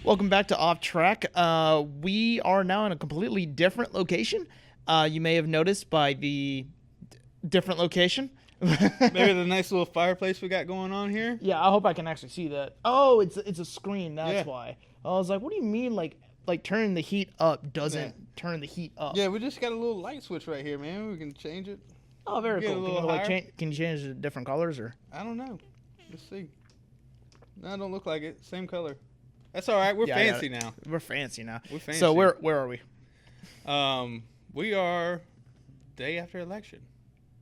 Welcome back to Off Track. We are now in a completely different location. You may have noticed by the different location. Maybe the nice little fireplace we got going on here. Yeah, I hope I can actually see that. Oh, it's a screen. That's Yeah. why. I was like, what do you mean, like turning the heat up doesn't turn the heat up? Yeah, we just got a little light switch right here, man. We can change it. Oh, very Get a cool. little higher. Can you change the different colors or? I don't know. Let's see. No, it don't look like it. Same color. That's all right. We're Yeah, I got fancy it. now. We're fancy now. We're fancy. So where are we? We are day after election.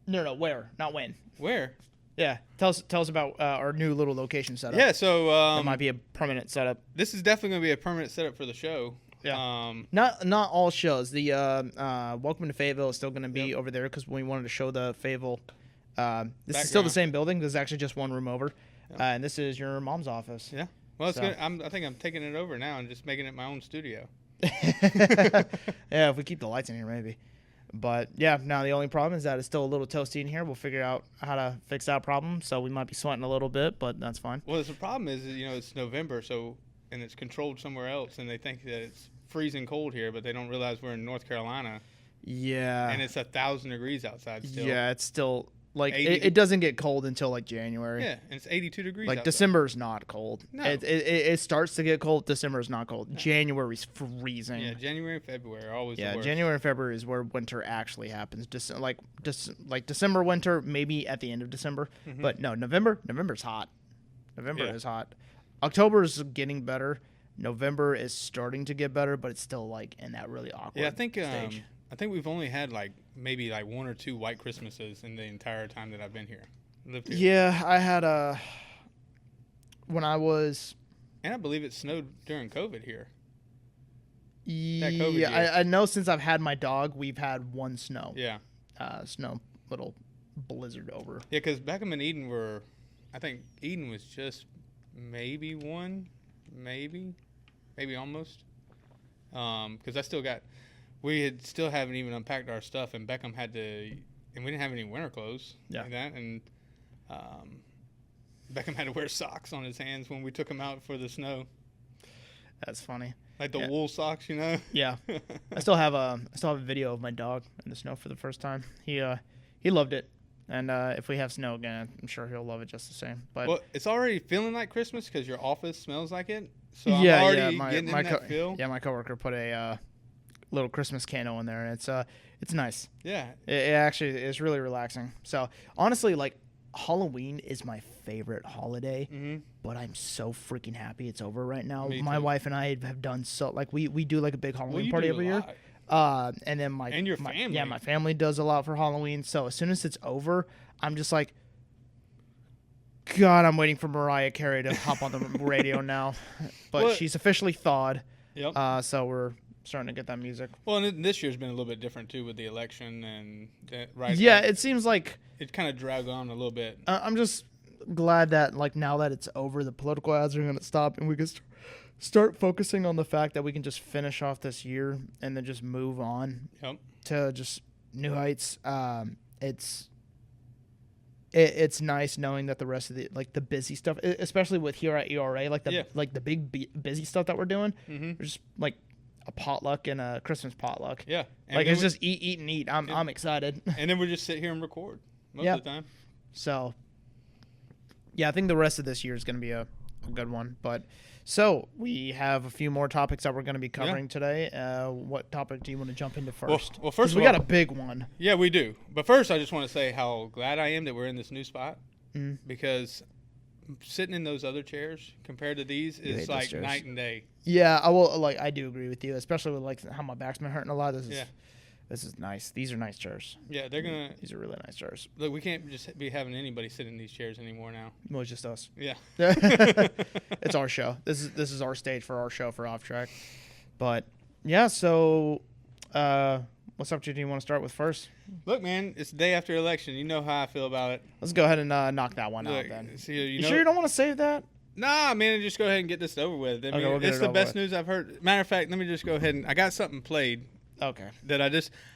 No, where? Not when. Where? Yeah, tell us about our new little location setup. Yeah, so it might be a permanent setup. this is definitely going to be a permanent setup for the show. Yeah. Not all shows. The Welcome to Fayetteville is still going to be over there because we wanted to show the Fayetteville. This is still the same building. There's actually just one room over, and this is your mom's office. Yeah. Well, it's good. I think I'm taking it over now and just making it my own studio. Yeah, if we keep the lights in here, maybe. But yeah, now the only problem is that it's still a little toasty in here. We'll figure out how to fix that problem. So we might be sweating a little bit, but that's fine. Well, the problem is, it's November, and it's controlled somewhere else, and they think that it's freezing cold here, but they don't realize we're in North Carolina. Yeah. And it's 1,000 degrees outside still. Yeah, it's still like it doesn't get cold until like January. Yeah, and it's 82 degrees. Like outside. December's not cold. No. It starts to get cold. December's not cold. January's freezing. Yeah, January and February are always the worst. January and February is where winter actually happens. Like December winter, maybe at the end of December. Mm-hmm. But no, November's hot. November is hot. October's getting better. November is starting to get better, but it's still like in that really awkward stage. I think we've only had maybe one or two white Christmases in the entire time that I've been here. Lived here. Yeah, I had when I was. And I believe it snowed during COVID here. Yeah, I know since I've had my dog, we've had one snow. Yeah. Snow, little blizzard over. Yeah, because Beckham and Eden I think Eden was just maybe one, maybe almost. Because we still haven't even unpacked our stuff, and Beckham had to, and we didn't have any winter clothes. Yeah. Like that, and Beckham had to wear socks on his hands when we took him out for the snow. That's funny. Like the wool socks, Yeah. I still have a video of my dog in the snow for the first time. He loved it. And if we have snow again, I'm sure he'll love it just the same. But well, it's already feeling like Christmas because your office smells like it. So I'm already getting in that feel. Yeah, my coworker put a little Christmas candle in there, and it's nice. Yeah. It actually is really relaxing. So honestly, like Halloween is my favorite holiday, but I'm so freaking happy it's over right now. My wife and I have done we do like a big Halloween party every year. And then your family. Yeah, my family does a lot for Halloween. So as soon as it's over, I'm just like, God, I'm waiting for Mariah Carey to hop on the radio now. But she's officially thawed. Yep. So we're starting to get that music. Well, and this year's been a little bit different too with the election and right. Yeah, it seems like it kind of dragged on a little bit. I'm just glad that now that it's over, the political ads are going to stop, and we can start focusing on the fact that we can just finish off this year and then just move on to just new heights. It's nice knowing that the rest of the busy stuff, especially with here at ERA, the big busy stuff that we're doing, just like a potluck and a Christmas potluck. Yeah, and it's just eat and eat. I'm excited. And then we just sit here and record most of the time. So, yeah, I think the rest of this year is going to be a good one. But so we have a few more topics that we're going to be covering today. What topic do you want to jump into first? Well, first we got a big one. Yeah, we do. But first, I just want to say how glad I am that we're in this new spot because sitting in those other chairs compared to these is like night and day. Yeah, I do agree with you, especially with how my back's been hurting a lot. This is nice. These are nice chairs. Yeah, these are really nice chairs. Look, we can't just be having anybody sit in these chairs anymore now. No, it's just us. Yeah. It's our show. This is our stage for our show for Off Track. But yeah, so what subject do you want to start with first? Look, man, it's the day after election. You know how I feel about it. Let's go ahead and knock that one out then. You sure you don't want to save that? Nah, man, just go ahead and get this over with. I mean, it's the best news I've heard. Matter of fact, let me just go ahead and I got something played. Okay. That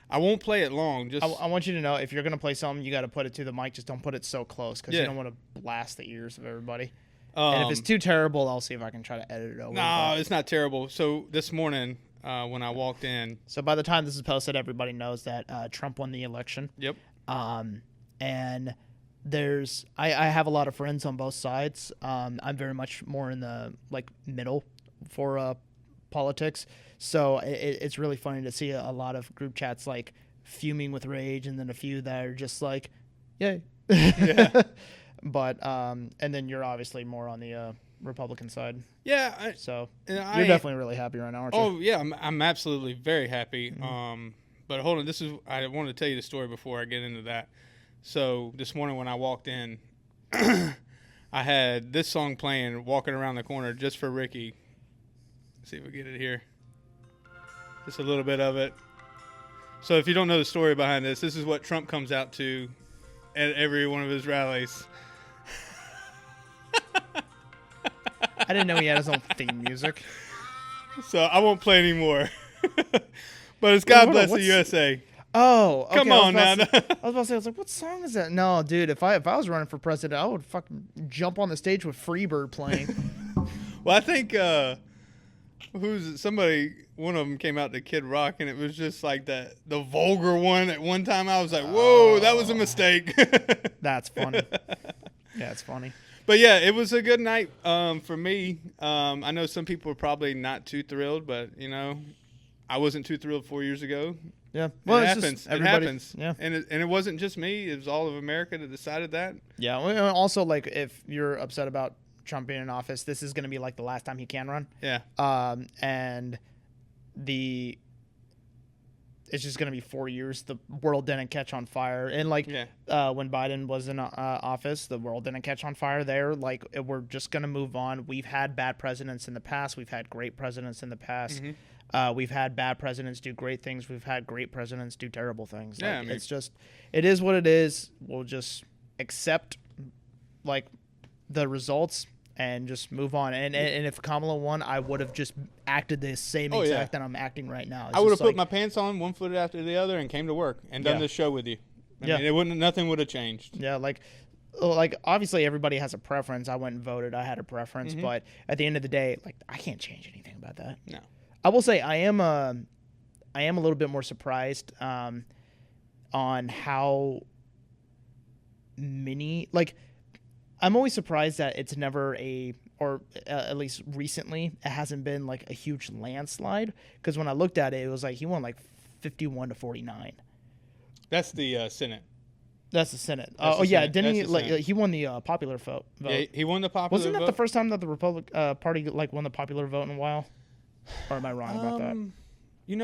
I won't play it long. Just I want you to know, if you're going to play something, you got to put it to the mic. Just don't put it so close because you don't want to blast the ears of everybody. And if it's too terrible, I'll see if I can try to edit it over. No, it's not terrible. So this morning when I walked in. So by the time this is posted, everybody knows that Trump won the election. Yep. And I have a lot of friends on both sides. I'm very much more in the middle for politics. So it's really funny to see a lot of group chats fuming with rage, and then a few that are just like, yay. Yeah. But and then you're obviously more on the Republican side. Yeah. So you're definitely really happy right now, aren't you? Oh yeah, I'm absolutely very happy. Mm-hmm. But hold on, I want to tell you the story before I get into that. So this morning when I walked in, I had this song playing, walking around the corner just for Ricky. Let's see if we get it here. Just a little bit of it. So if you don't know the story behind this is what Trump comes out to at every one of his rallies. I didn't know he had his own theme music. So I won't play anymore. But it's God Bless the USA. Oh, okay. Come on now. I was about to say, what song is that? No, dude, if I was running for president, I would fucking jump on the stage with Freebird playing. Well, I think one of them came out to Kid Rock, and it was just like the vulgar one. At one time, I was like, whoa, that was a mistake. That's funny. Yeah, it's funny. But yeah, it was a good night for me. I know some people are probably not too thrilled, but I wasn't too thrilled 4 years ago. Yeah, well, it happens. It happens. Yeah, and it wasn't just me; it was all of America that decided that. Yeah. Well, also, if you're upset about Trump being in office, this is going to be the last time he can run. Yeah. And it's just going to be 4 years. The world didn't catch on fire, and when Biden was in office, the world didn't catch on fire there. We're just going to move on. We've had bad presidents in the past. We've had great presidents in the past. Mm-hmm. We've had bad presidents do great things. We've had great presidents do terrible things. It's just, it is what it is. We'll just accept the results and just move on. And if Kamala won, I would have just acted the same exact that I'm acting right now. I would have put my pants on one foot after the other and came to work and done this show with you. I mean, nothing would have changed. Yeah, obviously everybody has a preference. I went and voted. I had a preference, mm-hmm. but at the end of the day, I can't change anything about that. No. I will say I am a little bit more surprised on how many I'm always surprised that it's never at least recently it hasn't been a huge landslide, because when I looked at it, it was he won 51-49. That's the Senate. That's the Senate. Senate. Didn't he he won the popular vote? Yeah, he won the popular vote. Wasn't that the first time that the Republican Party won the popular vote in a while? Or am I wrong about that?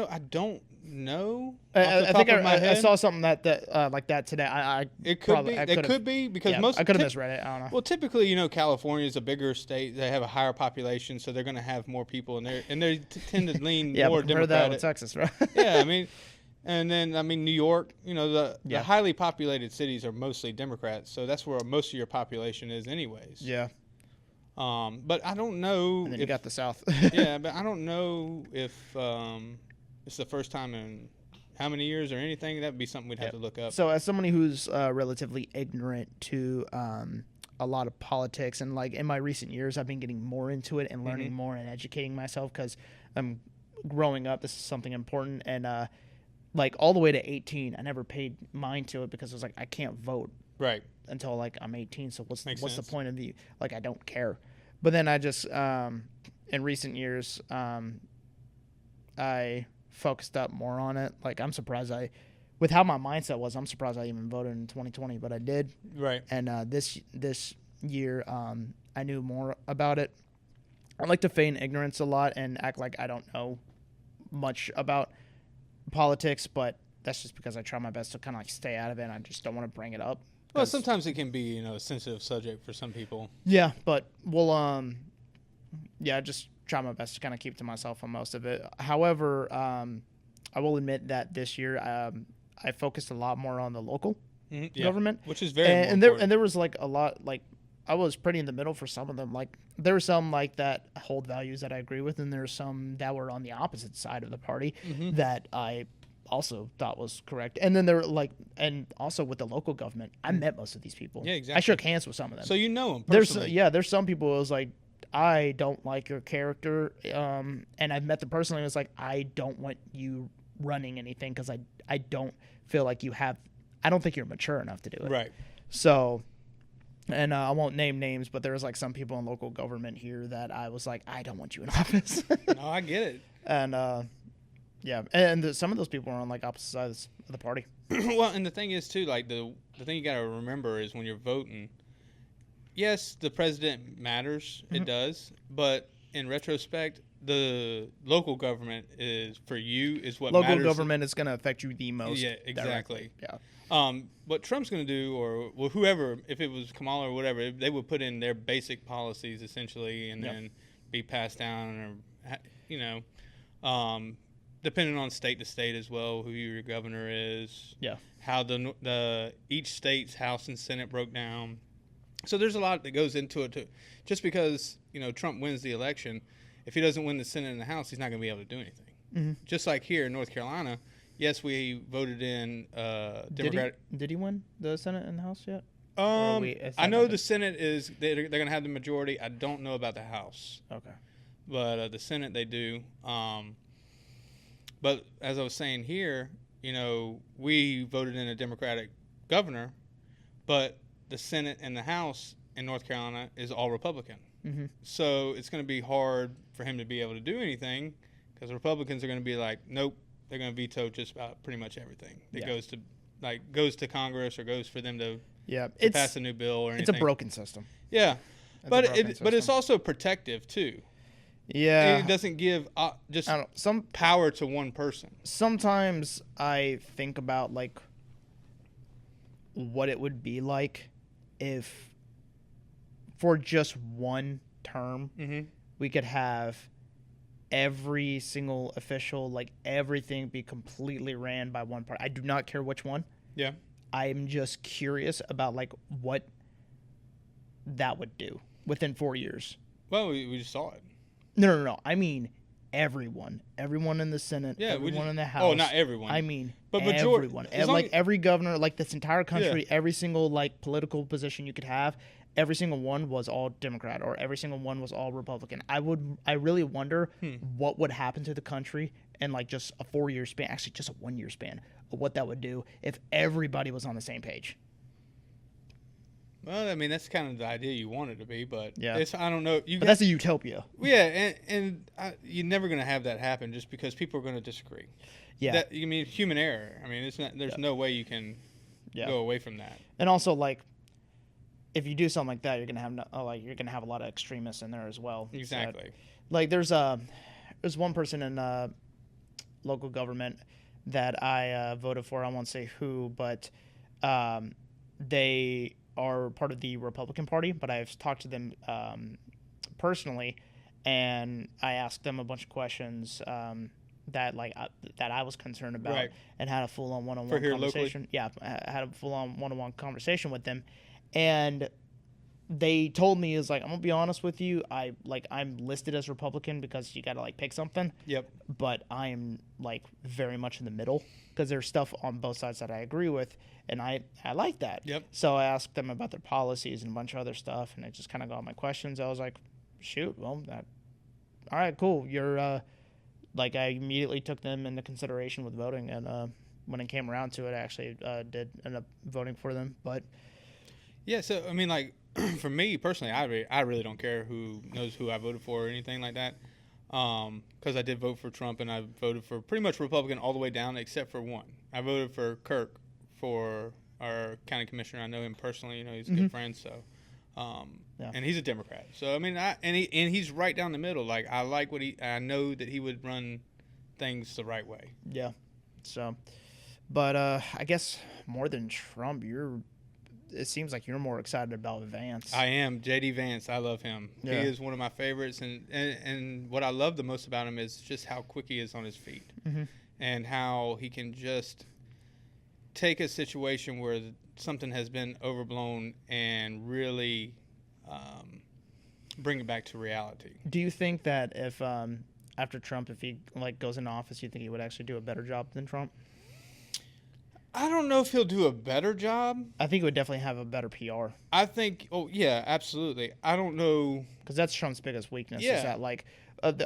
I don't know. I think I saw something that like that today. It could be because I could have misread it. I don't know. Well, typically, California is a bigger state. They have a higher population, so they're going to have more people, and they tend to lean more Democratic. That with Texas, right? Yeah, and then New York. The highly populated cities are mostly Democrats, so that's where most of your population is, anyways. Yeah. But I don't know. And then you got the South. Yeah, but I don't know if it's the first time in how many years or anything. That would be something we'd have to look up. So as somebody who's relatively ignorant to a lot of politics, and in my recent years, I've been getting more into it and learning mm-hmm. more and educating myself, because I'm growing up. This is something important. And all the way to 18, I never paid mind to it, because it was I can't vote. Right. Until I'm 18, so what's the point of the I don't care. But then I just in recent years I focused up more on it. I'm surprised with how my mindset was, I'm surprised I even voted in 2020, but I did. Right. And this year I knew more about it. I like to feign ignorance a lot and act like I don't know much about politics, but that's just because I try my best to kind of stay out of it, and I just don't want to bring it up. Well, sometimes it can be, a sensitive subject for some people. Yeah, but we'll, just try my best to kind of keep to myself on most of it. However, I will admit that this year I focused a lot more on the local government, which is very and there was a lot I was pretty in the middle for some of them. There were some that hold values that I agree with, and there's some that were on the opposite side of the party mm-hmm. that I also thought was correct. And then they're like, and also with the local government, I met most of these people. Yeah, exactly. I shook hands with some of them. So you know them personally. There's some people it was like, I don't like your character, and I've met them personally. And it's like, I don't want you running anything because I don't feel like you have. I don't think you're mature enough to do it. Right. So, and I won't name names, but there was like some people in local government here that I was like, I don't want you in office. No, I get it. And yeah, and some of those people are on like opposite sides of the party. Well, and the thing is too, like the thing you got to remember is when you're voting. Yes, the president matters. It does, but in retrospect, the local government is for you is what local matters. Government is going to affect you the most. Yeah, exactly. Directly. Yeah. What Trump's going to do, or well, whoever, if it was Kamala or whatever, they would put in their basic policies essentially, and then be passed down, or depending on state to state as well, who your governor is. Yeah. How the each state's House and Senate broke down. So there's a lot that goes into it too. Just because Trump wins the election, if he doesn't win the Senate and the House, he's not going to be able to do anything. Mm-hmm. Just like here in North Carolina, yes, we voted in Democratic. Did he win the Senate and the House yet? I know the Senate is they're going to have the majority. I don't know about the House. Okay. But the Senate they do. But as I was saying here, we voted in a Democratic governor, but the Senate and the House in North Carolina is all Republican. Mm-hmm. So it's going to be hard for him to be able to do anything because the Republicans are going to be like, nope, they're going to veto just about pretty much everything that goes to Congress or goes for them to pass a new bill or anything. It's a broken system. Yeah, but it's also protective too. Yeah, it doesn't give some power to one person. Sometimes I think about like what it would be like if for just one term we could have every single official, like everything be completely ran by one party. I do not care which one. Yeah. I'm just curious about like what that would do within 4 years. Well, we just saw it. No. I mean everyone in the Senate, everyone in the House. Oh, not everyone. I mean, but everyone. Like every governor, like this entire country, every single like political position you could have, every single one was all Democrat or every single one was all Republican. I really wonder what would happen to the country in like just a 4-year span, actually just a 1-year span, of what that would do if everybody was on the same page. Well, I mean, that's kind of the idea you want it to be, but I don't know. But that's a utopia. Yeah, and you're never going to have that happen just because people are going to disagree. Yeah. Human error. I mean, it's not. There's no way you can go away from that. And also, like, if you do something like that, you're gonna have a lot of extremists in there as well. Exactly. Like, there's one person in local government that I voted for. I won't say who, but they are part of the Republican Party, but I've talked to them personally, and I asked them a bunch of questions that I was concerned about, and had a full-on one-on-one conversation. Locally? Yeah, I had a full-on one-on-one conversation with them, and they told me, I'm gonna be honest with you, I'm listed as Republican because you gotta pick something. Yep. But I am very much in the middle because there's stuff on both sides that I agree with, and I like that. Yep. So I asked them about their policies and a bunch of other stuff, and I just kind of got my questions. I was like, shoot, well, all right, cool. You're I immediately took them into consideration with voting, and when it came around to it, I actually did end up voting for them. But yeah, so I mean, for me personally, I really don't care who knows who I voted for or anything like that, because I did vote for Trump, and I voted for pretty much Republican all the way down except for one. I voted for Kirk for our county commissioner. I know him personally. He's a good friend, so. And he's a Democrat. So I mean, he's right down the middle. I like I know that he would run things the right way. Yeah. So, but I guess more than Trump, it seems like you're more excited about Vance. I am. J.D. Vance. I love him. Yeah. He is one of my favorites, and what I love the most about him is just how quick he is on his feet, and how he can just take a situation where something has been overblown and really bring it back to reality. Do you think that if after Trump, if he goes into office, you think he would actually do a better job than Trump? I don't know if he'll do a better job. I think it would definitely have a better PR. I think. Oh yeah, absolutely. I don't know because that's Trump's biggest weakness. Yeah. Is that like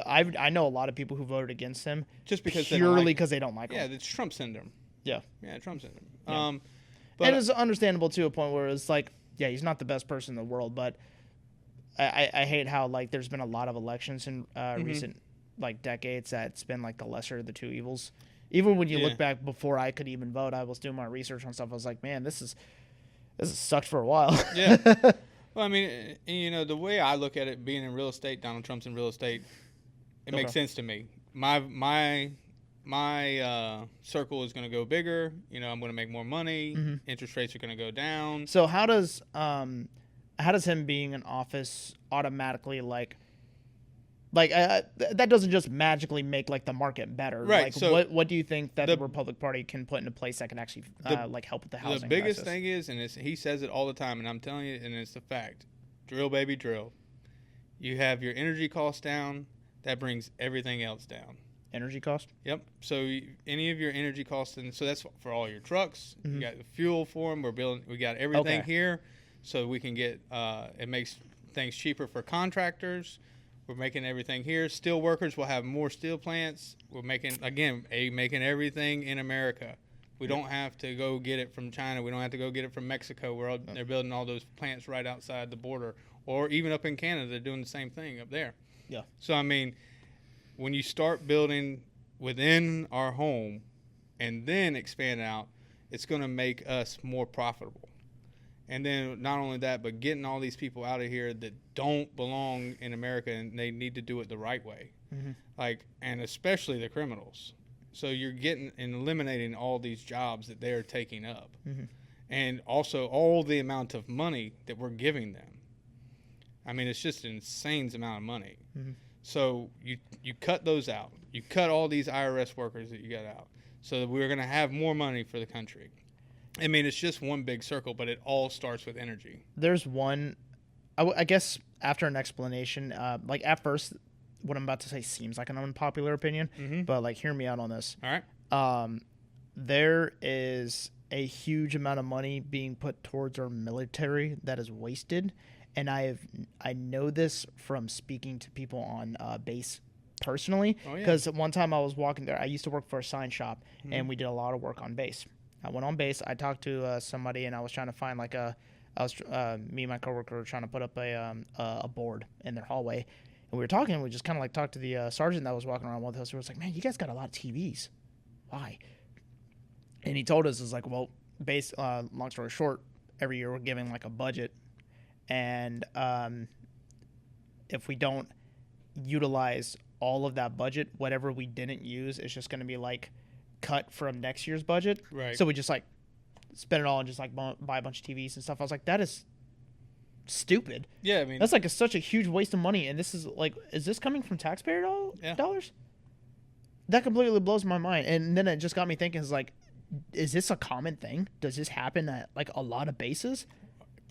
I know a lot of people who voted against him just because purely because they don't like him. Yeah, it's Trump syndrome. Yeah, Trump syndrome. Yeah. But and it's understandable to a point where it's like, yeah, he's not the best person in the world, but I hate how like there's been a lot of elections in recent like decades that's been like the lesser of the two evils. Even when you look back before I could even vote, I was doing my research on stuff. I was like, man, this has sucked for a while. Yeah. Well, I mean, you know, the way I look at it, being in real estate, Donald Trump's in real estate, it makes sense to me. My circle is going to go bigger. You know, I'm going to make more money. Interest rates are going to go down. So how does him being in office automatically like that doesn't just magically make like the market better, right? Like, so what do you think that the Republican Party can put into place that can actually like help with the housing? The biggest crisis? thing is, and he says it all the time, and I'm telling you, and it's the fact: drill, baby, drill. You have your energy costs down, that brings everything else down. Energy cost? Yep. So any of your energy costs, and so that's for all your trucks. You got the fuel for them. We got everything here, so we can get. It makes things cheaper for contractors. We're making everything here. Steel workers will have more steel plants. We're making everything in America. We don't have to go get it from China. We don't have to go get it from Mexico. They're building all those plants right outside the border, or even up in Canada, they're doing the same thing up there. Yeah. So I mean, when you start building within our home, and then expand out, it's going to make us more profitable. And then not only that, but getting all these people out of here that don't belong in America, and they need to do it the right way. Like, and especially the criminals. So you're getting and eliminating all these jobs that they're taking up. And also all the amount of money that we're giving them. I mean, it's just an insane amount of money. So you cut those out. You cut all these IRS workers that you got out. So that we're going to have more money for the country. I mean, it's just one big circle, but it all starts with energy. There's one, I guess, after an explanation, like at first, what I'm about to say seems like an unpopular opinion, but like, hear me out on this. All right. There is a huge amount of money being put towards our military that is wasted, and I know this from speaking to people on base personally, because one time I was walking there. I used to work for a sign shop, and we did a lot of work on base. I went on base. I talked to somebody, and I was trying to find like me and my coworker were trying to put up a board in their hallway, and we were talking. We just kind of like talked to the sergeant that was walking around with us. He was like, "Man, you guys got a lot of TVs. Why?" And he told us, "Is like, well, base. Long story short, every year we're giving like a budget, and if we don't utilize all of that budget, whatever we didn't use is just going to be like cut from next year's budget." Right. So we just like spend it all and just like buy a bunch of TVs and stuff. I was like, that is stupid. Yeah, I mean, that's like such a huge waste of money. And this is like, is this coming from taxpayer dollars? That completely blows my mind. And then it just got me thinking, is like, is this a common thing? Does this happen at like a lot of bases?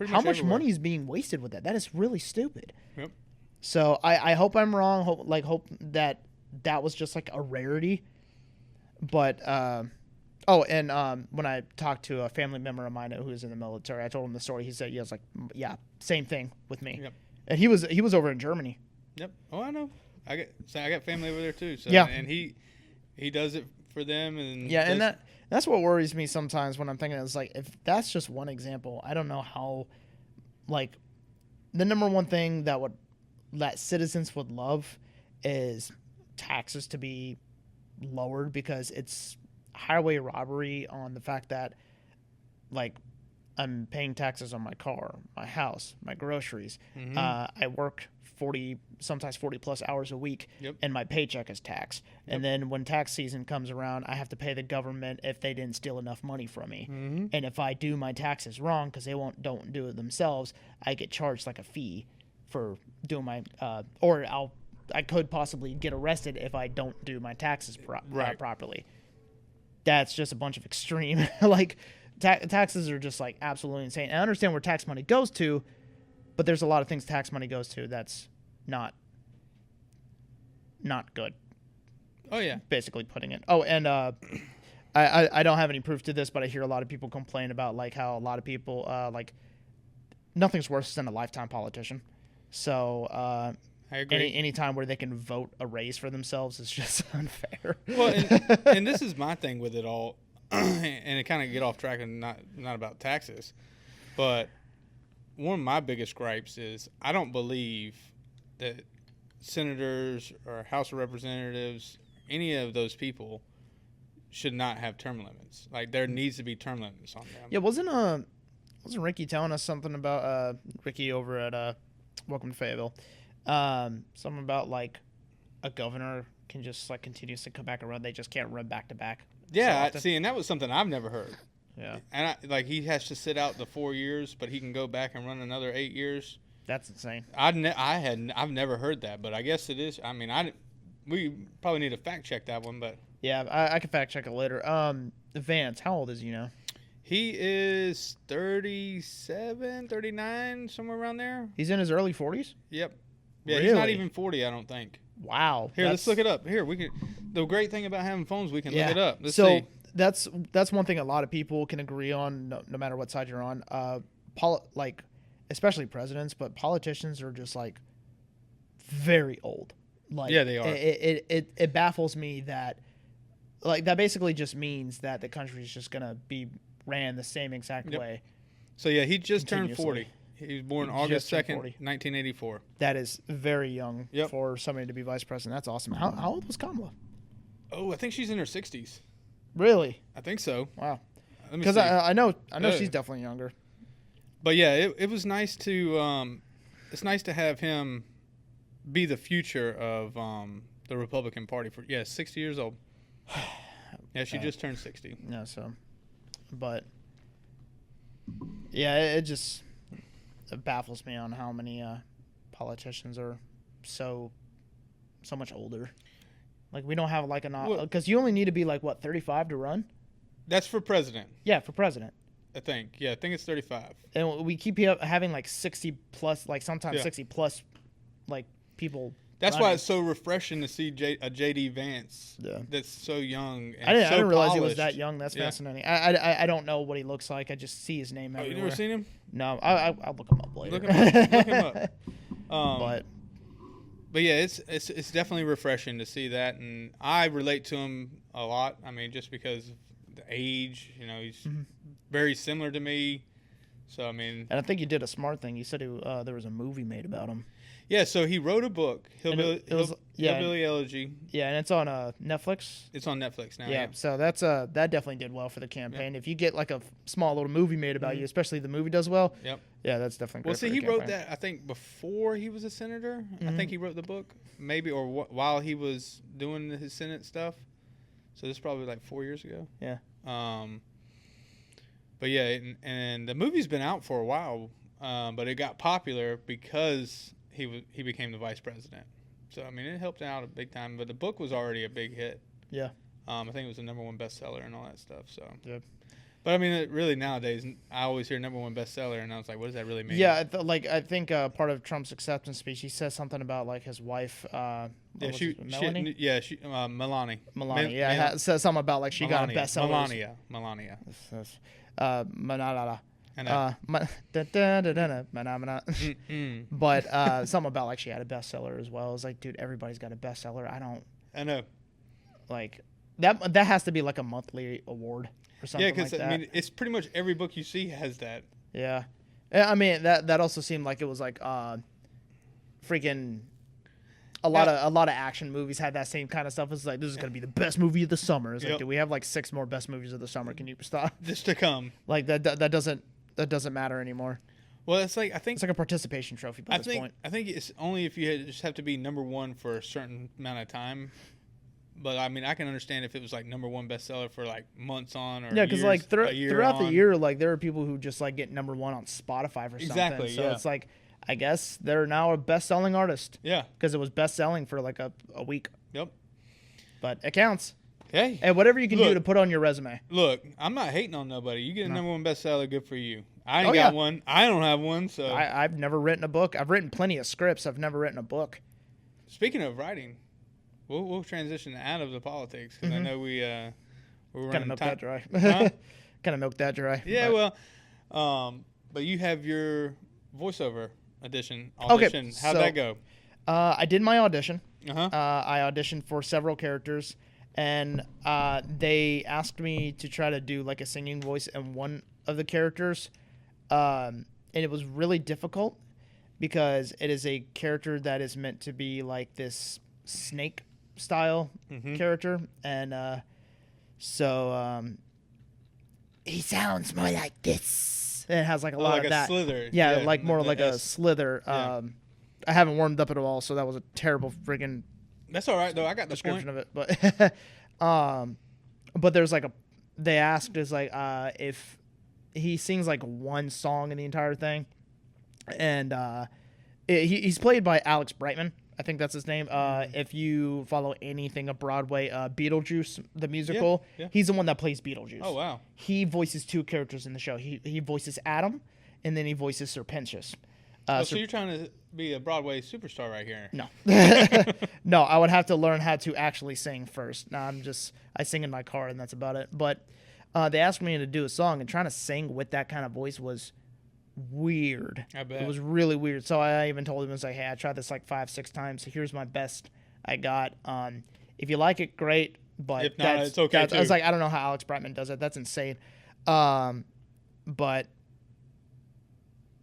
How much money is being wasted with that? That is really stupid. Yep. So I hope I'm wrong. Hope that was just like a rarity. But when I talked to a family member of mine who was in the military, I told him the story. He said, "Yeah, it's like, yeah, same thing with me." Yep. And he was over in Germany. Yep. Oh, I know. I got family over there too. So yeah. And he does it for them. And yeah, and that's what worries me sometimes when I'm thinking, it's like, if that's just one example, I don't know how, like, the number one thing that citizens would love is taxes to be lowered, because it's highway robbery on the fact that, like, I'm paying taxes on my car, my house, my groceries. I work 40 plus hours a week, and my paycheck is taxed. And then when tax season comes around, I have to pay the government if they didn't steal enough money from me. And if I do my taxes wrong, because they don't do it themselves, I get charged like a fee for doing my I could possibly get arrested if I don't do my taxes properly. That's just a bunch of extreme, like, taxes are just like absolutely insane. And I understand where tax money goes to, but there's a lot of things tax money goes to that's not good. Oh yeah, basically putting it. Oh, and I don't have any proof to this, but I hear a lot of people complain about like how a lot of people like nothing's worse than a lifetime politician. So I agree. Any time where they can vote a raise for themselves is just unfair. Well, and this is my thing with it all, and it kind of get off track and not about taxes, but one of my biggest gripes is I don't believe that senators or House of Representatives, any of those people, should not have term limits. Like there needs to be term limits on them. Yeah, wasn't Ricky telling us something about Ricky over at Welcome to Fayetteville? Something about like a governor can just like continuously come back and run. They just can't run back to back. Yeah, see, and that was something I've never heard. Yeah, and like he has to sit out the 4 years, but he can go back and run another 8 years. That's insane. I've never heard that, but I guess it is. I mean, we probably need to fact check that one, but yeah, I can fact check it later. Vance, how old is he now? He is 37, 39, somewhere around there. He's in his early 40s? Yep. Yeah, really? He's not even 40, I don't think. Wow. Here, let's look it up. Here, we can. The great thing about having phones, we can look it up. Let's so see. That's one thing a lot of people can agree on, no matter what side you're on. Like, especially presidents, but politicians are just like very old. Like, yeah, they are. It baffles me that, like, that basically just means that the country is just gonna be ran the same exact way. So yeah, he just turned 40. He was born August 2nd, 1984. That is very young Yep. for somebody to be vice president. That's awesome. How old was Kamala? Oh, I think she's in her 60s. Really? I think so. Wow. Let me Because see. I know she's definitely younger. But yeah, it was nice to it's nice to have him be the future of the Republican Party for 60 years old. Yeah, she just turned 60. Yeah, but yeah, it baffles me on how many politicians are so much older. Like, we don't have like because you only need to be like 35 to run. That's for president. Yeah, for president. I think. Yeah, I think it's 35. And we keep having like 60 plus, like sometimes 60 plus, like people. That's running. why it's so refreshing to see a JD Vance. Yeah. That's so young. And I didn't realize polished. he was that young. That's fascinating. I don't know what he looks like. I just see his name everywhere. You never seen him? No, I'll look him up later. Look him up. But yeah, it's definitely refreshing to see that, and I relate to him a lot. I mean, just because of the age, he's very similar to me. So I mean, and I think you did a smart thing. You said there was a movie made about him. Yeah, so he wrote a book, Hillbilly Elegy. Yeah, and it's on Netflix. It's on Netflix now. Yeah, so that's that definitely did well for the campaign. If you get like a small little movie made about you, especially the movie does well. Yep. Yeah, that's definitely. Well, see, he wrote that I think before he was a senator. I think he wrote the book, maybe, or while he was doing his Senate stuff. So this is probably like 4 years ago. Yeah. But yeah, and the movie's been out for a while, but it got popular because he became the vice president. So I mean, it helped out a big time. But the book was already a big hit. Yeah. I think it was the #1 bestseller and all that stuff. So. Yeah. But I mean, really nowadays, I always hear #1 bestseller, and I was like, what does that really mean? Yeah, I think part of Trump's acceptance speech, he says something about like his wife. Melanie. Melania. Melania. Says something about like she got a bestseller. Melania. Manala. But something about like she had a bestseller as well. It's like, dude, everybody's got a bestseller. I know. Like that has to be like a monthly award or something. Yeah, because I mean, it's pretty much every book you see has that. Yeah, I mean that also seemed like it was like freaking. A lot of action movies had that same kind of stuff. It's like, this is going to be the best movie of the summer. It's like, do we have like 6 more best movies of the summer? Can you stop? Just to come. Like that doesn't matter anymore. Well, it's like, I think it's like a participation trophy by this point. I think it's only if you just have to be #1 for a certain amount of time. But I mean, I can understand if it was like #1 bestseller for like months on, or because like throughout the year, like there are people who just like get #1 on Spotify or something. Exactly. So it's like, I guess they're now a best-selling artist. Yeah. Because it was best-selling for like a week. Yep. But it counts. Hey. And whatever you can do to put on your resume. Look, I'm not hating on nobody. You get a #1 bestseller, good for you. I ain't got one. I don't have one, so. I've never written a book. I've written plenty of scripts. I've never written a book. Speaking of writing, we'll transition out of the politics because I know We're Kind of milk that dry. Huh? Kind of milk that dry. Yeah, but. but you have your voiceover audition. Okay, How'd that go? I did my audition. Uh-huh. I auditioned for several characters, and they asked me to try to do like a singing voice in one of the characters, and it was really difficult because it is a character that is meant to be like this snake style character, and so he sounds more like this. It has like a lot like of that. Slither. Yeah, like more like a slither. Yeah. I haven't warmed up at all, so that was a terrible friggin' That's all right though. I got the description point. of it, but there's like they asked is like if he sings like one song in the entire thing, and he's played by Alex Brightman. I think that's his name. If you follow anything of Broadway, Beetlejuice, the musical, he's the one that plays Beetlejuice. Oh, wow. He voices two characters in the show. He voices Adam, and then he voices Sir Pentious. So you're trying to be a Broadway superstar right here? No. No, I would have to learn how to actually sing first. No, I sing in my car, and that's about it. But they asked me to do a song, and trying to sing with that kind of voice was weird. I bet. It was really weird. So I even told him, I was like, hey, I tried this like 5-6 times. Here's my best I got. If you like it, great. But if not, it's okay too. I was like, I don't know how Alex Brightman does it. That's insane. But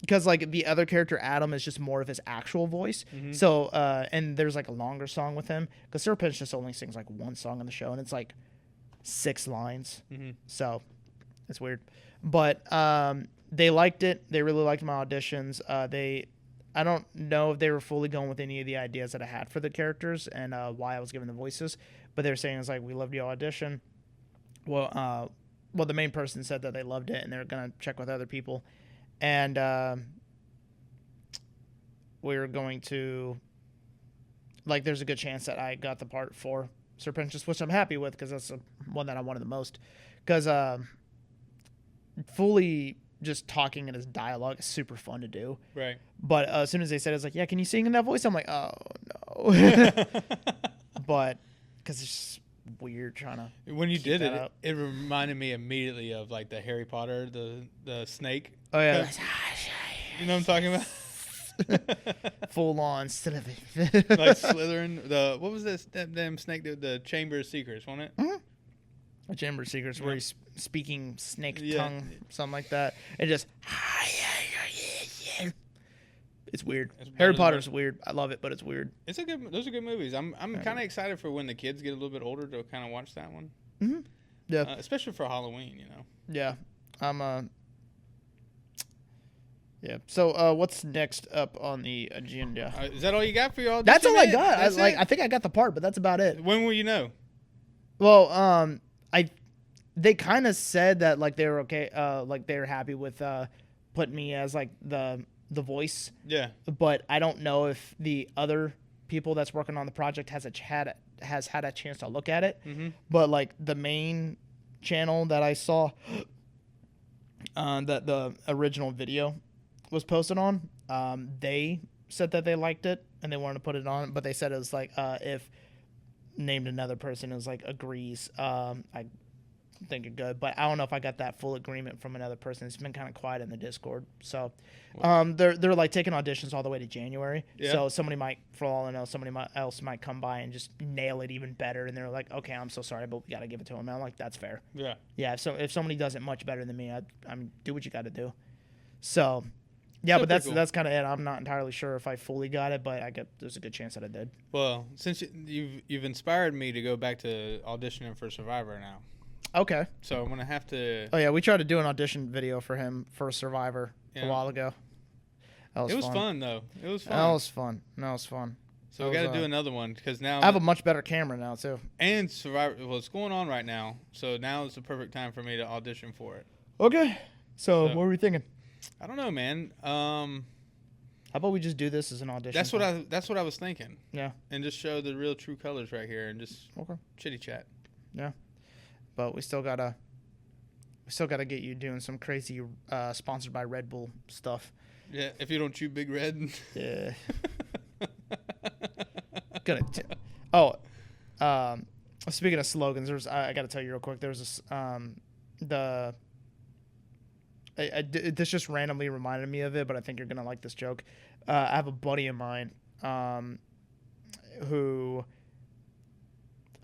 because like the other character, Adam, is just more of his actual voice. So, and there's like a longer song with him because Sir Pence just only sings like one song on the show, and it's like 6 lines. So it's weird. But they liked it. They really liked my auditions. I don't know if they were fully going with any of the ideas that I had for the characters and why I was given the voices, but they were saying it's like, we loved your audition. Well, the main person said that they loved it and they're gonna check with other people, and we're going to like. There's a good chance that I got the part for Sir Pentious, which I'm happy with because that's the one that I wanted the most. Because fully just talking in his dialogue is super fun to do. Right. But as soon as they said, it's like, yeah, can you sing in that voice? I'm like, oh, no. But because it's just weird trying to. When you did it, it reminded me immediately of like the Harry Potter, the snake. Oh, yeah. You know what I'm talking about? Full on. Like Slytherin. What was this damn snake? The Chamber of Secrets, wasn't it? Mm-hmm. A Chamber of Secrets where he's speaking snake tongue, something like that. It just. It's weird. Harry Potter's weird. I love it, but it's weird. Those are good movies. I'm kind of excited for when the kids get a little bit older to kind of watch that one. Mm-hmm. Yeah. Especially for Halloween, you know. Yeah. Yeah. So, what's next up on the agenda? Is that all you got for your audition? That's all I got. I think I got the part, but that's about it. When will you know? Well, they kind of said that like they were okay, like they were happy with putting me as like the voice. Yeah. But I don't know if the other people that's working on the project has had a chance to look at it. But like the main channel that I saw that the original video was posted on, they said that they liked it and they wanted to put it on, but they said it was like if named another person is like agrees, I think it good, but I don't know if I got that full agreement from another person. It's been kind of quiet in the Discord, so they're like taking auditions all the way to January. So somebody might, for all I know, else might come by and just nail it even better, and they're like, okay, I'm so sorry, but we got to give it to him. And I'm like, that's fair. Yeah. So if somebody does it much better than me, I mean, do what you got to do. So yeah, but that's kind of it. I'm not entirely sure if I fully got it, but there's a good chance that I did. Well, since you've inspired me to go back to auditioning for Survivor now. Okay. So I'm gonna have to. Oh yeah, we tried to do an audition video for him for Survivor a while ago. It was fun though. It was fun. That was fun. So we got to do another one because now I have a much better camera now too. And Survivor, what's going on right now? So now is the perfect time for me to audition for it. Okay. So what were we thinking? I don't know, man. How about we just do this as an audition? That's what I was thinking. Yeah. And just show the real true colors right here and just chitty chat. Yeah. But we still gotta get you doing some crazy sponsored by Red Bull stuff. Yeah, if you don't chew Big Red. Yeah. Speaking of slogans, I got to tell you real quick. There's this this just randomly reminded me of it, but I think you're gonna like this joke. I have a buddy of mine who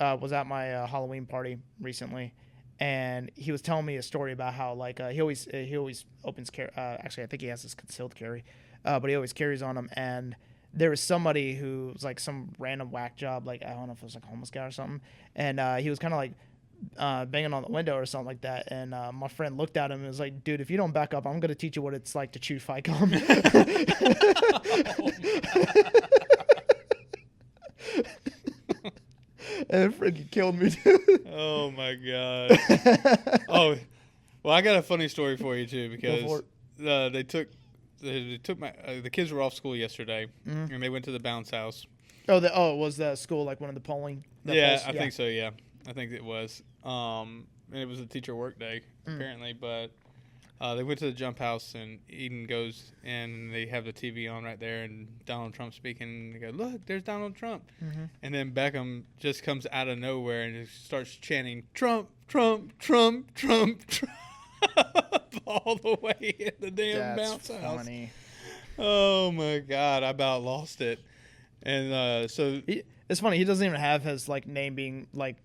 was at my Halloween party recently, and he was telling me a story about how like he always opens carry. Actually, I think he has this concealed carry, but he always carries on him. And there was somebody who was like some random whack job, like I don't know if it was like a homeless guy or something, and he was kind of like banging on the window or something like that. And my friend looked at him and was like, "Dude, if you don't back up, I'm gonna teach you what it's like to chew Ficom." And it freaking killed me, dude. Oh my god. Oh, well, I got a funny story for you too, because they took the kids were off school yesterday, and they went to the bounce house. Was the school like one of the polling? I think so. Yeah, I think it was. And it was a teacher work day apparently, but they went to the jump house, and Eden goes in, and they have the TV on right there, and Donald Trump speaking. And they go, "Look, there's Donald Trump." And then Beckham just comes out of nowhere and just starts chanting, "Trump, Trump, Trump, Trump, Trump," all the way in the damn bounce house. Funny. Oh my god, I about lost it. And it's funny. He doesn't even have his like name being like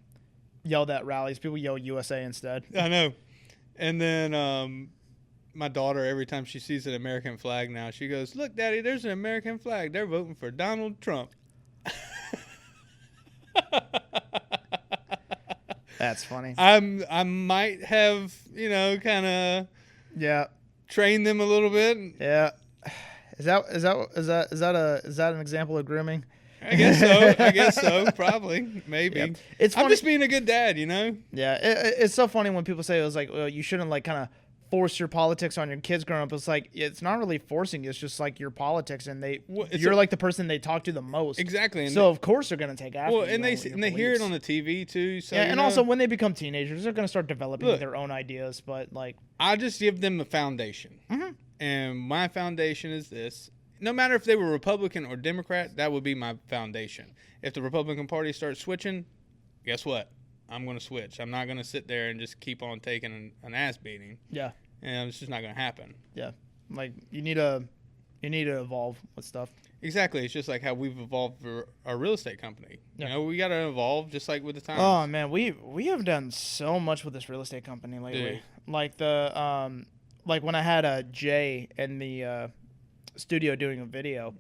yelled at rallies. People yell USA instead. I know. And then my daughter, every time she sees an American flag now, she goes, "Look, Daddy, there's an American flag. They're voting for Donald Trump." That's funny. I might have, kind of trained them a little bit. Yeah. Is that an example of grooming? I guess so. Probably. Maybe. Yeah. It's funny. I'm just being a good dad, Yeah. It's so funny when people say it was like, well, you shouldn't like kind of force your politics on your kids growing up. It's like, it's not really forcing. It's just like your politics, and you're like the person they talk to the most. Exactly. And so of course they're going to take after. Well, and they hear it on the TV too. So yeah, and also when they become teenagers, they're going to start developing their own ideas. But like, I just give them a foundation, and my foundation is this. No matter if they were Republican or Democrat, that would be my foundation. If the Republican Party starts switching, guess what? I'm going to switch. I'm not going to sit there and just keep on taking an ass beating. Yeah. And it's just not going to happen. Yeah. Like, you need to evolve with stuff. Exactly. It's just like how we've evolved for our real estate company. Yeah. We got to evolve just like with the times. Oh, man. We have done so much with this real estate company lately. Dude. Like like when I had Jay in the studio doing a video,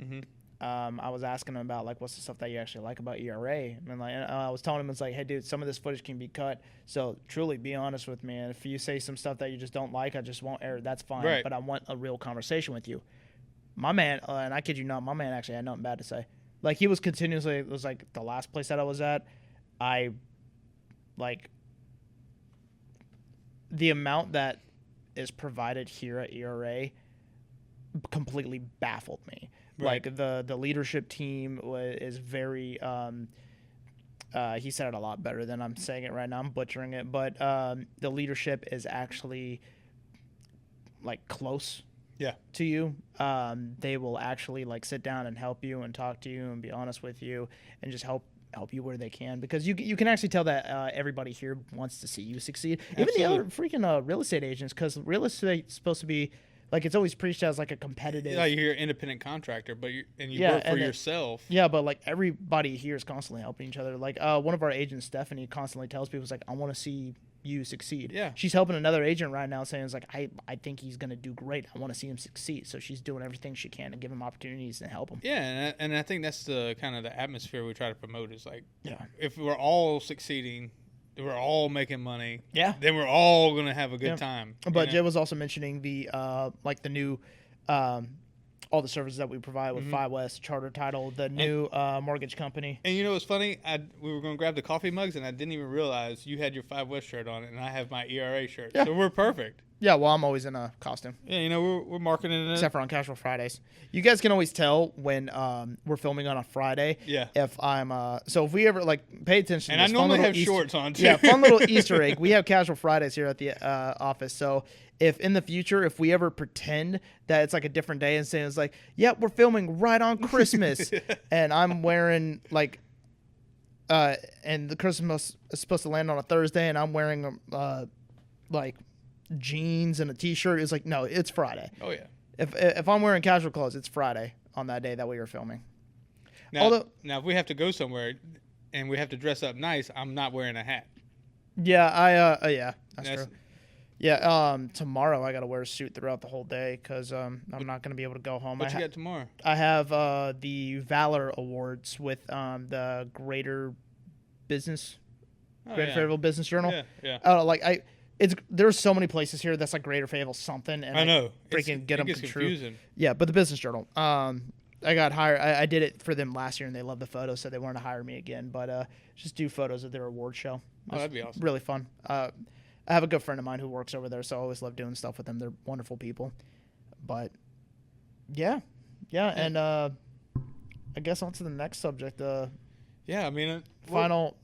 I was asking him about like what's the stuff that you actually like about ERA, and like I was telling him, it's like, hey dude, some of this footage can be cut, so truly be honest with me, and if you say some stuff that you just don't like, I just won't air it. That's fine, right. But I want a real conversation with you. My man, and I kid you not, my man actually had nothing bad to say. Like, he was continuously, it was like the last place that I was at, I like the amount that is provided here at ERA completely baffled me. Right. Like the leadership team is very he said it a lot better than I'm saying it right now. I'm butchering it, but the leadership is actually like close to you. They will actually like sit down and help you and talk to you and be honest with you and just help you where they can, because you can actually tell that everybody here wants to see you succeed. Absolutely. Even the other freaking real estate agents, because real estate's supposed to be like, it's always preached as like a competitive. Yeah, you're an independent contractor, but you work for yourself. Yeah, but like everybody here is constantly helping each other. Like one of our agents, Stephanie, constantly tells people, it's like, I want to see you succeed. Yeah. She's helping another agent right now, saying, it's like, I think he's going to do great. I want to see him succeed. So she's doing everything she can to give him opportunities and help him. Yeah, and I think that's the kind of the atmosphere we try to promote, is like, if we're all succeeding, we're all making money. Yeah. Then we're all gonna have a good time. But Jay was also mentioning the like the new all the services that we provide with Five West, Charter Title, the new mortgage company. And you know what's funny? We were gonna grab the coffee mugs, and I didn't even realize you had your Five West shirt on, and I have my ERA shirt. Yeah. So we're perfect. Yeah, well, I'm always in a costume. Yeah, we're marketing it. Except for on Casual Fridays. You guys can always tell when we're filming on a Friday. Yeah. If I'm so if we ever like pay attention. And I normally have shorts on too. Yeah, fun little Easter egg. We have Casual Fridays here at the office. So if in the future, if we ever pretend that it's like a different day and saying it's like, yeah, we're filming right on Christmas, and I'm wearing like and the Christmas is supposed to land on a Thursday, and I'm wearing like jeans and a t-shirt. It's like, no, it's Friday. Oh yeah. If I'm wearing casual clothes, it's Friday on that day that we were filming. Now if we have to go somewhere and we have to dress up nice, I'm not wearing a hat. Yeah, yeah, that's true. Yeah, tomorrow I got to wear a suit throughout the whole day because I'm not going to be able to go home. What you got tomorrow? I have the Valor Awards with the Greater Fayetteville Business Journal. Yeah. There's so many places here that's like Greater Fayetteville something, and I know. Freaking get them confusing. Yeah, but the Business Journal. I got hired. I did it for them last year, and they loved the photos, so they wanted to hire me again. But just do photos of their award show. Oh, that'd be awesome. Really fun. I have a good friend of mine who works over there, so I always love doing stuff with them. They're wonderful people. But yeah, and I guess on to the next subject. Yeah, I mean, final.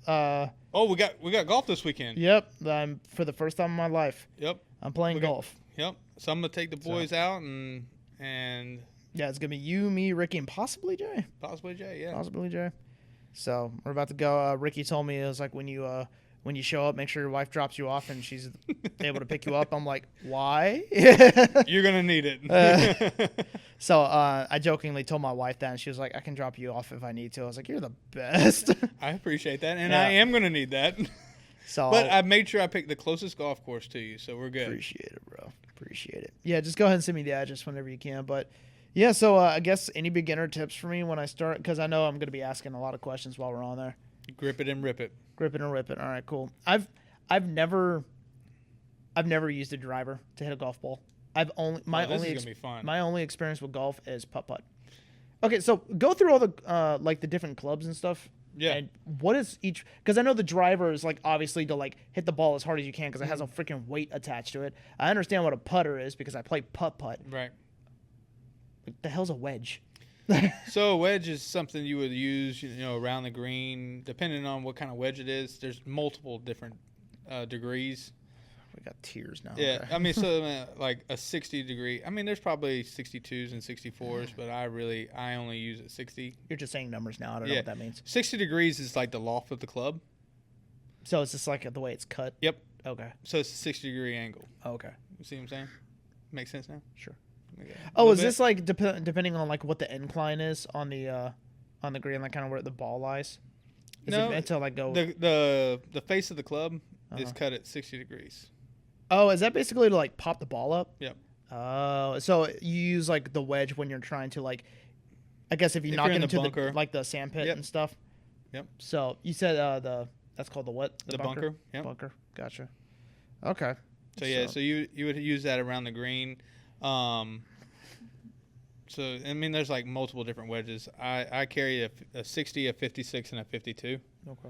We got golf this weekend. Yep, for the first time in my life. Yep, I'm playing golf. Yep, so I'm gonna take the boys out and yeah, it's gonna be you, me, Ricky, and possibly Jay. Possibly Jay, yeah. Possibly Jay. So we're about to go. Ricky told me it was like when you show up, make sure your wife drops you off and she's able to pick you up. I'm like, why? You're gonna need it. So I jokingly told my wife that, and she was like, I can drop you off if I need to. I was like, you're the best. I appreciate that, and I am gonna need that. So, but I made sure I picked the closest golf course to you, so we're good. Appreciate it, bro. Appreciate it. Yeah, just go ahead and send me the address whenever you can. But yeah, so I guess any beginner tips for me when I start, because I know I'm going to be asking a lot of questions while we're on there. Grip it and rip it. Grip it and rip it. All right, cool. I've never used a driver to hit a golf ball. My only experience with golf is putt-putt. Okay, so go through all the like the different clubs and stuff. Yeah. And what is each? Because I know the driver is like obviously to like hit the ball as hard as you can because it has a freaking weight attached to it. I understand what a putter is because I play putt-putt. Right. What the hell's a wedge? So a wedge is something you would use, around the green, depending on what kind of wedge it is. There's multiple different degrees. We got tears now. Yeah, okay. I mean, so like a 60 degree. I mean, there's probably 62s and 64s, but I only use it 60. You're just saying numbers now. I don't know what that means. 60 degrees is like the loft of the club. So it's just like the way it's cut? Yep. Okay. So it's a 60-degree angle. Okay. You see what I'm saying? Make sense now? Sure. Okay. Is this like depending on like what the incline is on the green, like kind of where the ball lies? Is it meant to like go? The face of the club is cut at 60 degrees. Oh, is that basically to like pop the ball up? Yep. Oh, so you use like the wedge when you're trying to like, I guess if you knock it into the sand pit and stuff. Yep. So you said that's called the what? The bunker. Yep. Bunker. Gotcha. Okay. So you would use that around the green. So I mean, there's like multiple different wedges. I carry a 60, a 56, and a 52. Okay.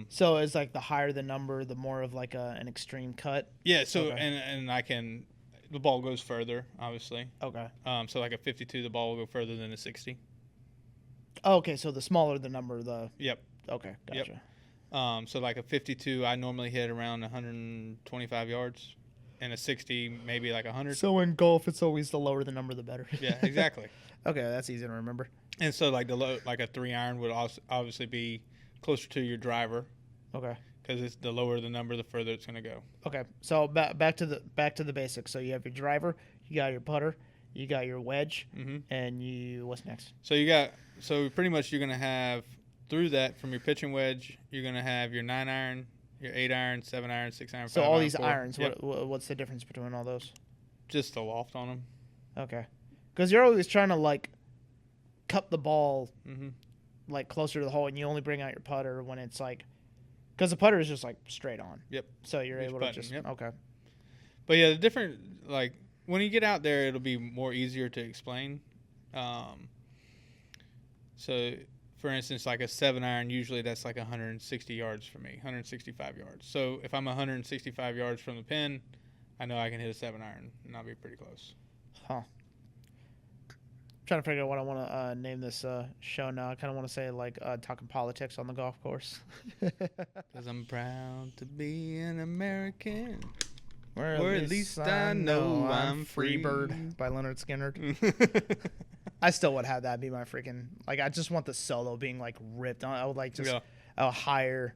So it's like the higher the number, the more of like an extreme cut. Yeah. So and the ball goes further, obviously. Okay. So like a 52, the ball will go further than a 60. Oh, okay. So the smaller the number, the. Yep. Okay. Gotcha. Yep. So like a 52, I normally hit around 125 yards, and a 60 maybe like 100. So in golf, it's always the lower the number, the better. Yeah. Exactly. Okay, that's easy to remember. And so like like a 3-iron would also obviously be closer to your driver. Okay. Because it's the lower the number, the further it's going to go. Okay. So back to the basics. So you have your driver, you got your putter, you got your wedge, and what's next? So pretty much you're going to have through that from your pitching wedge, you're going to have your 9-iron, your 8-iron, 7-iron, 6-iron. So all these irons, what's the difference between all those? Just the loft on them. Okay. Because you're always trying to like cup the ball like closer to the hole, and you only bring out your putter when it's like, because the putter is just like straight on. Yep. So you're able to just okay. But yeah, the different like when you get out there, it'll be more easier to explain. So for instance, like a 7-iron, usually that's like 160 yards for me, 165 yards. So if I'm 165 yards from the pin, I know I can hit a 7-iron, and I'll be pretty close. Huh. Trying to figure out what I want to name this show now. I kind of want to say like talking politics on the golf course. Because I'm proud to be an American. Or at least I know I'm free. Bird by Leonard Skinner. I still would have that be my freaking like. I just want the solo being like ripped on. I would like just. Yeah. I'll hire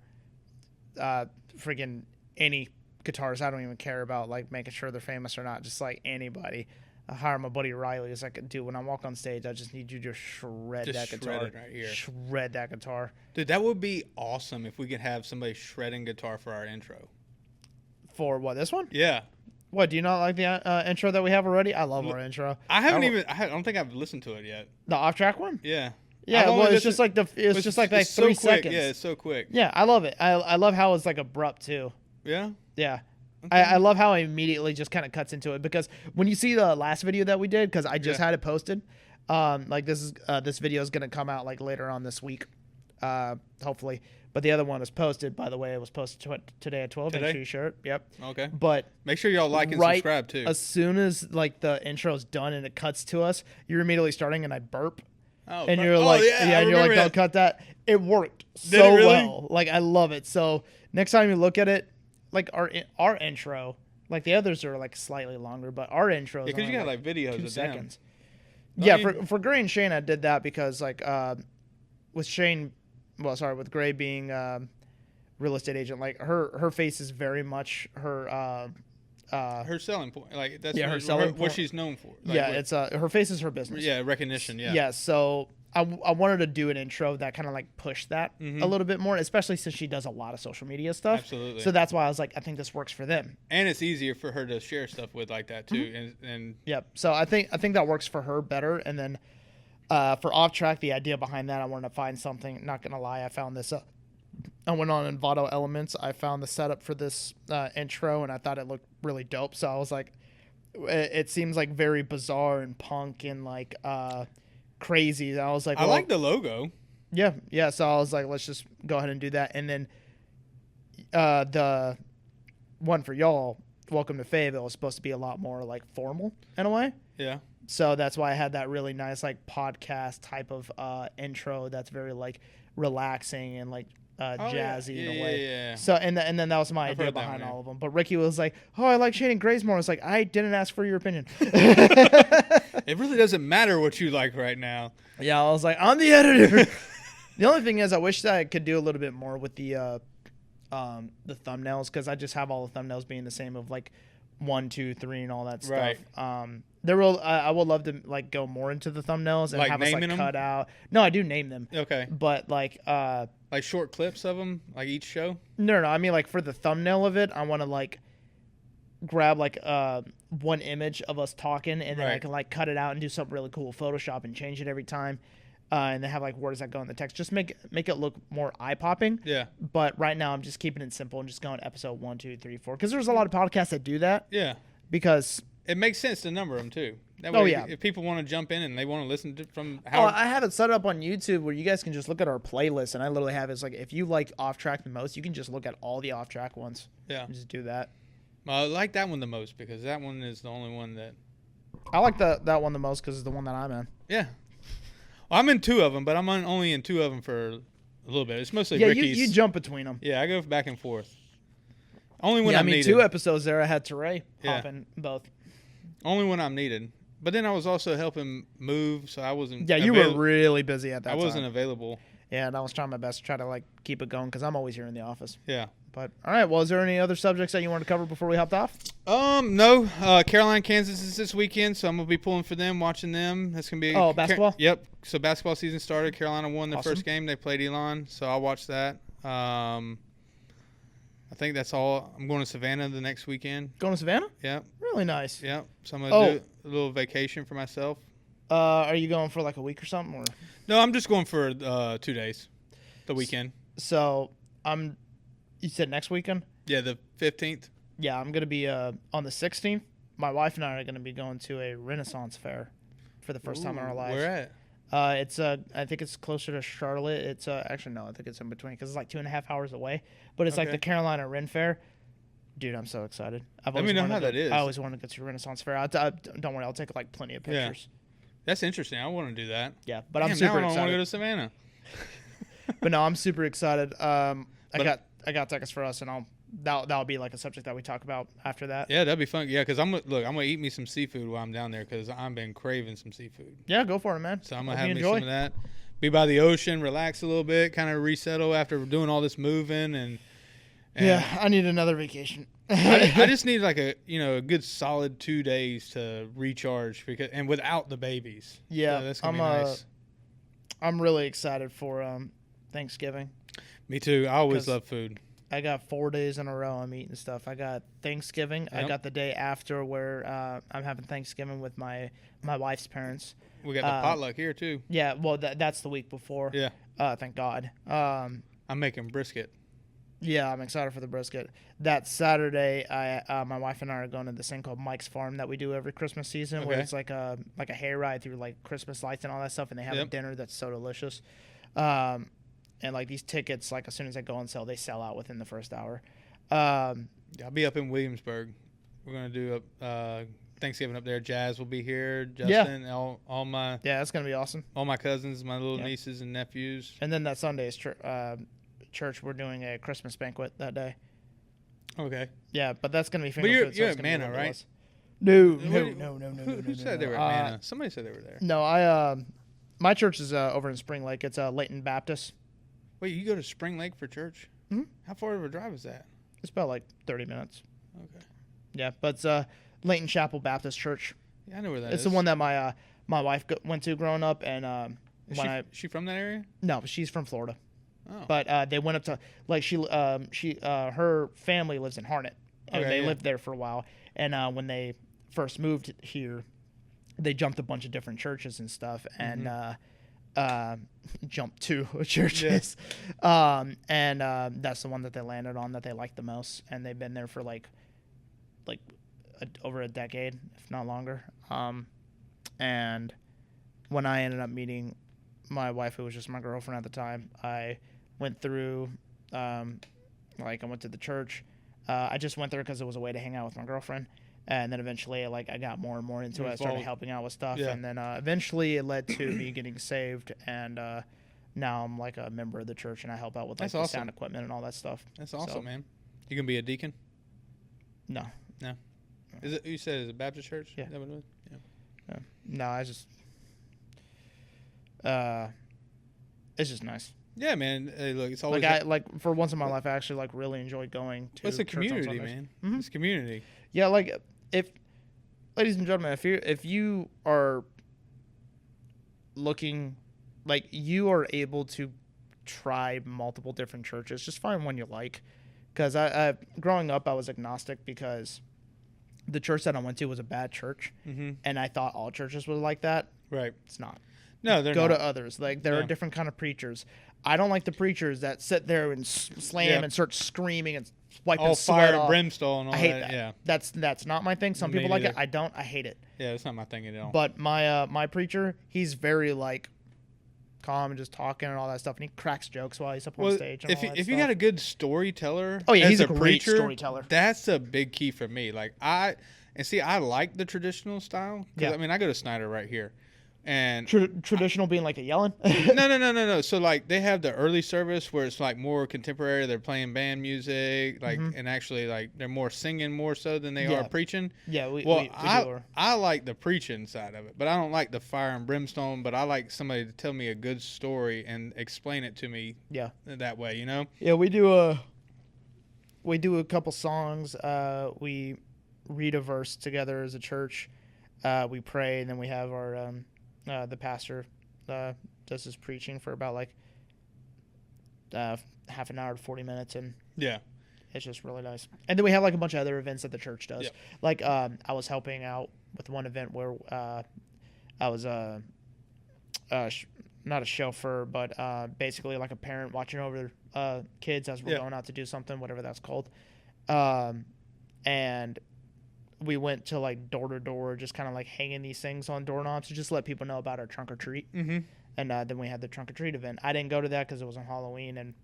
freaking any guitarist. I don't even care about like making sure they're famous or not. Just like anybody. I hire my buddy Riley. It's like, dude, when I walk on stage, I just need you to shred that guitar. It right here. Shred that guitar. Dude, that would be awesome if we could have somebody shredding guitar for our intro. For what, this one? Yeah. What, do you not like the intro that we have already? I love our intro. I don't think I've listened to it yet. The off-track one? Yeah. Yeah, well, it's just like it's just like 3 seconds. Yeah, it's so quick. Yeah, I love it. I love how it's like abrupt too. Yeah? Yeah. Okay. I love how it immediately just kind of cuts into it, because when you see the last video that we did, because I just had it posted, like this video is gonna come out like later on this week, hopefully. But the other one is posted. By the way, it was posted today at 12. Make sure you share it. Yep. Okay. But make sure y'all like and subscribe too. As soon as like the intro is done and it cuts to us, you're immediately starting, and I burp. Oh, and you're like, and you're like, don't cut that. It worked so well. Like, I love it. So next time you look at it, like our intro, like the others are like slightly longer, but our intro is because you got like videos 2 of seconds. Them. Yeah, for Gray and Shane, I did that because like with Shane, with Gray being real estate agent, like her face is very much her selling point, like that's what she's known for. Like, yeah, it's her face is her business. Yeah, recognition. Yeah. Yeah, so I wanted to do an intro that kind of like pushed that a little bit more, especially since she does a lot of social media stuff. Absolutely. So that's why I was like, I think this works for them. And it's easier for her to share stuff with like that too. And yep. So I think that works for her better. And then for off track, the idea behind that, I wanted to find something. Not gonna lie, I found this. I went on Envato Elements. I found the setup for this intro, and I thought it looked really dope. So I was like, it seems like very bizarre and punk and like crazy. And I was like, I like the logo. Yeah. So I was like, let's just go ahead and do that. And then the one for y'all, Welcome to Fayetteville, is supposed to be a lot more like formal in a way. Yeah. So that's why I had that really nice like podcast type of intro that's very like relaxing and like jazzy in a way. Yeah. So and then that was my idea behind all of them. But Ricky was like, "Oh, I like Shane and Gray's more." I was like, "I didn't ask for your opinion." It really doesn't matter what you like right now. Yeah, I was like, "I'm the editor." The only thing is, I wish that I could do a little bit more with the thumbnails, because I just have all the thumbnails being the same of like 1, 2, 3 and all that stuff. Right. I would love to like go more into the thumbnails and like have us like them? cut out. No, I do name them. Okay. But like short clips of them, like each show. No. I mean, like for the thumbnail of it, I want to like grab like one image of us talking, and then I can like cut it out and do something really cool, Photoshop, and change it every time. And then have like words that go in the text, just make it look more eye popping. Yeah. But right now I'm just keeping it simple and just going episode 1, 2, 3, 4, because there's a lot of podcasts that do that. Yeah. Because it makes sense to number them too. That way, if people want to jump in and they want to listen to from how. Oh, I have it set up on YouTube where you guys can just look at our playlist, and I literally have it's like if you like off track the most, you can just look at all the off track ones. Yeah. And just do that. I like that one the most because that one is the only one that. I like that one the most because it's the one that I'm in. Yeah. Well, I'm in 2 of them, but I'm only in 2 of them for a little bit. It's mostly Ricky's. You jump between them. Yeah, I go back and forth. Only when I'm needed. 2 episodes there, I had Teray hop in both. Only when I'm needed. But then I was also helping move, so I wasn't. Yeah, you were really busy at that time. I wasn't available. Yeah, and I was trying my best to try to like keep it going because I'm always here in the office. Yeah. But all right, well, is there any other subjects that you want to cover before we hopped off? No. Carolina, Kansas is this weekend, so I'm gonna be pulling for them, watching them. That's gonna be basketball. Yep. So basketball season started. Carolina won their first game. They played Elon, so I'll watch that. I think that's all. I'm going to Savannah the next weekend. Going to Savannah? Yep. Really nice. Yep. So I'm gonna do a little vacation for myself. Are you going for like a week or something? Or? No, I'm just going for 2 days, the weekend. So you said next weekend? Yeah, the 15th. Yeah, I'm going to be on the 16th. My wife and I are going to be going to a Renaissance fair for the first time in our lives. Where at? I think it's closer to Charlotte. It's actually no, I think it's in between because it's like 2.5 hours away. But it's like the Carolina Ren Fair. Dude, I'm so excited. Let me know how that is. I always wanted to go to a Renaissance fair. Don't worry, I'll take like plenty of pictures. Yeah. That's interesting. I want to do that. Yeah, but I'm super excited. Now I want to go to Savannah. But no, I'm super excited. I got tickets for us, and that'll be like a subject that we talk about after that. Yeah, that'd be fun. Yeah, because I'm gonna eat me some seafood while I'm down there because I've been craving some seafood. Yeah, go for it, man. So I'm gonna have me some of that. be by the ocean, relax a little bit, kind of resettle after doing all this moving and yeah, I need another vacation. I just need like a good solid 2 days to recharge and without the babies. Yeah, so that's gonna be nice. I'm really excited for Thanksgiving. Me too. I always love food. I got 4 days in a row I'm eating stuff. I got Thanksgiving. Yep. I got the day after where I'm having Thanksgiving with my wife's parents. We got the potluck here too. Yeah, well that's the week before. Yeah. Thank God. I'm making brisket. Yeah, I'm excited for the brisket. That Saturday, my wife and I are going to this thing called Mike's Farm that we do every Christmas season, where it's like a hayride through like Christmas lights and all that stuff, and they have a dinner that's so delicious. And like these tickets, like as soon as they go on sale, they sell out within the first hour. I'll be up in Williamsburg. We're gonna do Thanksgiving up there. Jazz will be here. Justin, all my that's gonna be awesome. All my cousins, my little nieces and nephews. And then that Sunday is church. We're doing a Christmas banquet that day. Okay. Yeah, but that's gonna be. But you're at Mana, right? No. Who said they were at Mana? Somebody said they were there. No, my church is over in Spring Lake. It's Layton Baptist. Wait, you go to Spring Lake for church? Mm-hmm. How far of a drive is that? It's about like 30 minutes. Okay. Yeah, but it's Layton Chapel Baptist Church. Yeah, I know where that is. It's the one that my wife went to growing up, and is she from that area? No, she's from Florida. Oh. But they went up to like her family lives in Harnett, and they lived there for a while. And when they first moved here, they jumped a bunch of different churches and stuff, and jumped two churches. And that's the one that they landed on that they liked the most, and they've been there for like over a decade, if not longer. And when I ended up meeting my wife, who was just my girlfriend at the time, I went through I went to the church. I just went there because it was a way to hang out with my girlfriend. And then eventually, I got more and more into it. I started helping out with stuff. Yeah. And then eventually it led to me getting saved. And now I'm like a member of the church, and I help out with the sound equipment and all that stuff. That's awesome, man. You going to be a deacon? No. No. Is it? You said it's a Baptist church? Yeah. Is that what it is? Yeah. No, I just... it's just nice. Yeah, man. Hey, look, it's always... for once in my life, I actually really enjoyed going to it's a community, man. Mm-hmm. It's community. Yeah, ladies and gentlemen, if you are looking, you are able to try multiple different churches, just find one you like. Because I growing up, I was agnostic because the church that I went to was a bad church, and I thought all churches were like that. Right. It's not. No, they're not. Go to others. There are different kind of preachers. I don't like the preachers that sit there and slam and start screaming and wiping all sweat fire off. and brimstone. And all I hate that. Yeah, that's not my thing. Some people like it. I don't. I hate it. Yeah, it's not my thing at all. But my preacher, he's very calm and just talking and all that stuff, and he cracks jokes while he's up on stage. And if you got a good storyteller, he's a great preacher, storyteller. That's a big key for me. I like the traditional style. I mean, I go to Snyder right here. And traditional being a yelling? No. So they have the early service where it's more contemporary. They're playing band music, and actually they're more singing more so than they are preaching. Yeah, I like the preaching side of it, but I don't like the fire and brimstone. But I like somebody to tell me a good story and explain it to me. Yeah, that way, Yeah, we do a couple songs. We read a verse together as a church. We pray, and then we have our the pastor does his preaching for about half an hour to 40 minutes, and it's just really nice. And then we have a bunch of other events that the church does. I was helping out with one event where I was not a chauffeur, but basically a parent watching over kids as we're going out to do something, whatever that's called. And we went to door to door, just kind of hanging these things on doorknobs to just let people know about our trunk or treat. Mm-hmm. And then we had the trunk or treat event. I didn't go to that because it was on Halloween, and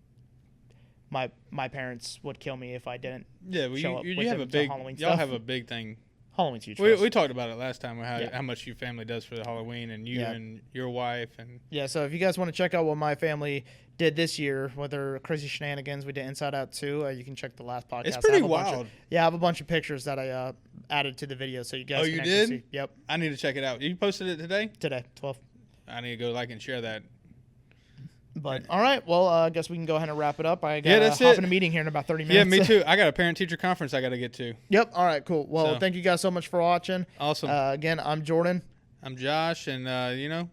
my parents would kill me if I didn't. Yeah, well, you have a big Halloween y'all stuff. Have a big thing. Halloween's huge. We talked about it last time, how much your family does for the Halloween, and you and your wife, and so if you guys want to check out what my family did this year with their crazy shenanigans, we did Inside Out 2. You can check the last podcast. It's pretty wild. I have a bunch of pictures that I added to the video, so you guys. Oh, can you did? See. Yep. I need to check it out. You posted it today? Today, 12. I need to go and share that. But all right, well, I guess we can go ahead and wrap it up. I got that's to hop it. in a meeting here in about 30 minutes. Yeah, me too. I got a parent-teacher conference I got to get to. Yep. All right, cool. Well, thank you guys so much for watching. Awesome. Again, I'm Jordan. I'm Josh, and,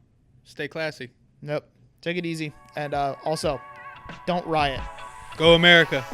stay classy. Nope. Take it easy. And also, don't riot. Go America.